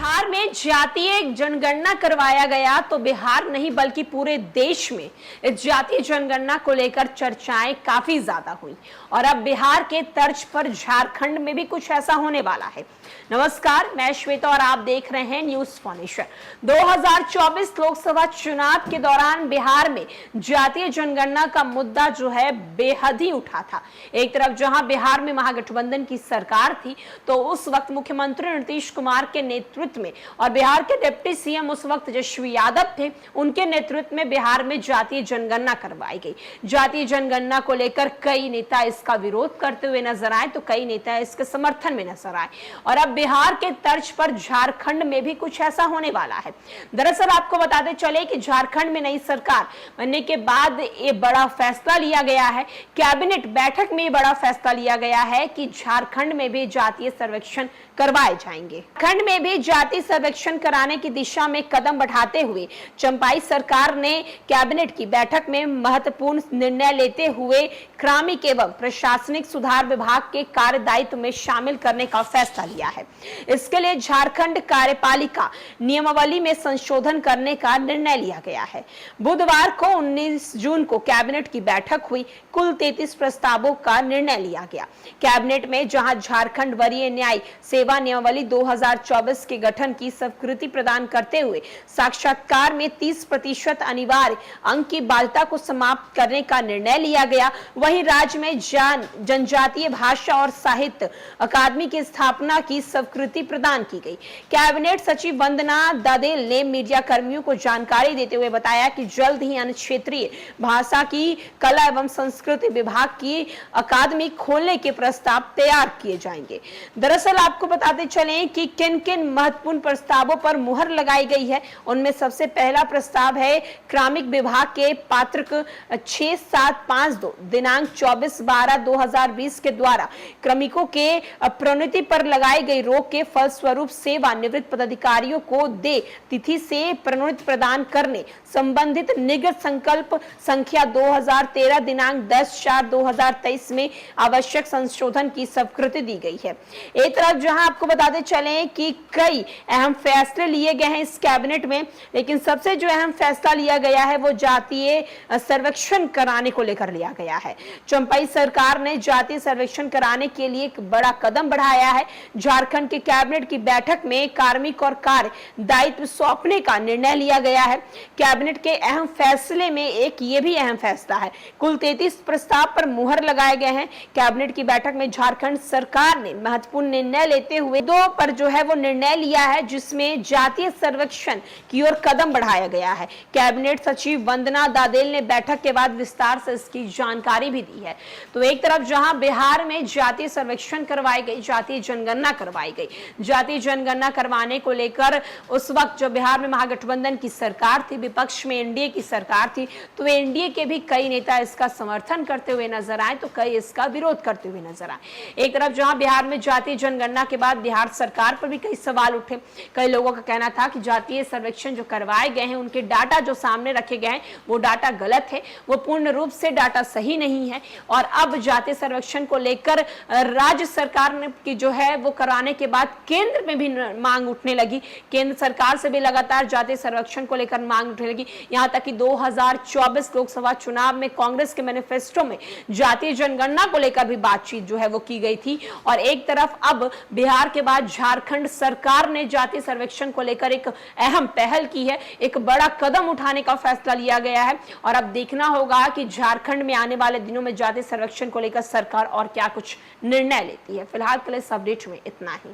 बिहार में जातीय जनगणना करवाया गया तो बिहार नहीं बल्कि पूरे देश में इस जातीय जनगणना को लेकर चर्चाएं काफी ज्यादा हुई और अब बिहार के तर्ज पर झारखंड में भी कुछ ऐसा होने वाला है। नमस्कार, मैं श्वेता और आप देख रहे हैं न्यूज फाउंडेशन। 2024 लोकसभा चुनाव के दौरान बिहार में जातीय जनगणना का मुद्दा जो है बेहद ही उठा था। एक तरफ जहां बिहार में महागठबंधन की सरकार थी तो उस वक्त मुख्यमंत्री नीतीश कुमार के नेतृत्व में और बिहार के डिप्टी सीएम उस वक्त तेजस्वी यादव थे, उनके नेतृत्व में बिहार में जातीय जनगणना करवाई गई। जातीय जनगणना को लेकर कई नेता इसका विरोध करते हुए नजर आए तो कई नेता इसके समर्थन में नजर आए और अब बिहार के तर्ज पर झारखंड में भी कुछ ऐसा होने वाला है। दरअसल आपको बताते चले कि झारखंड में नई सरकार बनने के बाद ये बड़ा फैसला लिया गया है। कैबिनेट बैठक में ये बड़ा फैसला लिया गया है कि झारखंड में भी जातीय सर्वेक्षण करवाए जाएंगे। खंड में भी जातीय सर्वेक्षण कराने की दिशा में कदम बढ़ाते हुए चंपाई सरकार ने कैबिनेट की बैठक में महत्वपूर्ण निर्णय लेते हुए क्रमिक एवं प्रशासनिक सुधार विभाग के कार्यदायित्व में शामिल करने का फैसला लिया है। इसके लिए झारखंड कार्यपालिका नियमावली में संशोधन करने का निर्णय लिया गया है। बुधवार को 19 जून को कैबिनेट की बैठक हुई। कुल 33 प्रस्तावों का निर्णय लिया गया। कैबिनेट में जहां झारखंड वरीय न्याय सेवा नियमावली 2024 के गठन की स्वीकृति प्रदान करते हुए साक्षात्कार में 30% अनिवार्य अंक की बाध्यता को समाप्त करने का निर्णय लिया गया। वहीं राज्य में जनजातीय भाषा और साहित्य अकादमी की स्थापना की स्वीकृति प्रदान की गई। कैबिनेट सचिव वंदना दादेल ने मीडिया कर्मियों को जानकारी देते हुए बताया कि जल्द ही अन्य क्षेत्रीय भाषा की कला एवं संस्कृति विभाग की अकादमी खोलने के प्रस्ताव तैयार किए जाएंगे। दरअसल आपको बताते चलें कि किन किन महत्वपूर्ण प्रस्तावों पर मुहर लगाई गई है। उनमें सबसे पहला प्रस्ताव है क्रमिक विभाग के पात्रक 6752 दिनांक 24/12/2020 के द्वारा क्रमिकों के प्रोन्नति पर लगाई गई रोक के फलस्वरूप सेवा निवृत्त पदाधिकारियों को दे तिथि से प्रोन्नति प्रदान करने संबंधित निगत संकल्प संख्या 2013 दिनांक 10/4/2023 में आवश्यक संशोधन की स्वीकृति दी गई है। एक तरफ जहां आपको बताते चलें कि कई अहम फैसले लिए गए हैं इस कैबिनेट में, लेकिन सबसे जो अहम फैसला लिया गया है वो जातीय सर्वेक्षण कराने को लेकर लिया गया है। चंपाई सरकार ने जातीय सर्वेक्षण कराने के लिए एक बड़ा कदम बढ़ाया है। झारखंड के कैबिनेट की बैठक में कार्मिक और कार्य दायित्व सौंपने का निर्णय लिया गया है। कैबिनेट के अहम फैसले में एक ये भी अहम फैसला है। कुल 33 प्रस्ताव पर मुहर लगाए गए हैं। कैबिनेट की बैठक में झारखंड सरकार ने महत्वपूर्ण निर्णय लेते हुए दो पर जो है वो निर्णय लिया है, जिसमें जातीय सर्वेक्षण की ओर कदम बढ़ाया गया है। कैबिनेट सचिव वंदना दादेल ने बैठक के बाद विस्तार से इसकी जानकारी भी दी है। तो एक तरफ जहां बिहार में जातीय सर्वेक्षण करवाई गई, जातीय जनगणना करवाई गई, जातीय जनगणना करवाने को लेकर उस वक्त जो बिहार में महागठबंधन की सरकार थी, विपक्ष में एनडीए की सरकार थी, तो एनडीए के भी कई नेता इसका समर्थन करते हुए नजर आए तो कई इसका विरोध करते हुए नजर आए। एक तरफ जहां बिहार में जातीय जनगणना के बाद बिहार सरकार पर भी कई सवाल उठे। कई लोगों का कहना था कि जातीय सर्वेक्षण जो करवाए गए हैं, उनके डाटा जो सामने रखे गए हैं वो डाटा गलत है, वो पूर्ण रूप से डाटा सही नहीं है। और अब जातीय सर्वेक्षण को लेकर राज्य सरकार ने की जो है वो कराने के बाद केंद्र में भी मांग उठने लगी। केंद्र सरकार से भी लगातार जातीय सर्वेक्षण को लेकर मांग उठने लगी। यहां तक कि 2024 लोकसभा चुनाव में कांग्रेस के मैनिफेस्टो में जातीय जनगणना को लेकर भी बातचीत जो है वो की गई थी। और एक तरफ अब बिहार के बाद झारखंड सरकार ने जातीय सर्वेक्षण को लेकर एक अहम पहल की है, एक बड़ा कदम उठाने का फैसला लिया गया है। और अब देखना होगा कि झारखंड में आने वाले दिनों में जातीय सर्वेक्षण को लेकर सरकार और क्या कुछ निर्णय लेती है। फिलहाल के लिए इस अपडेट में इतना ही।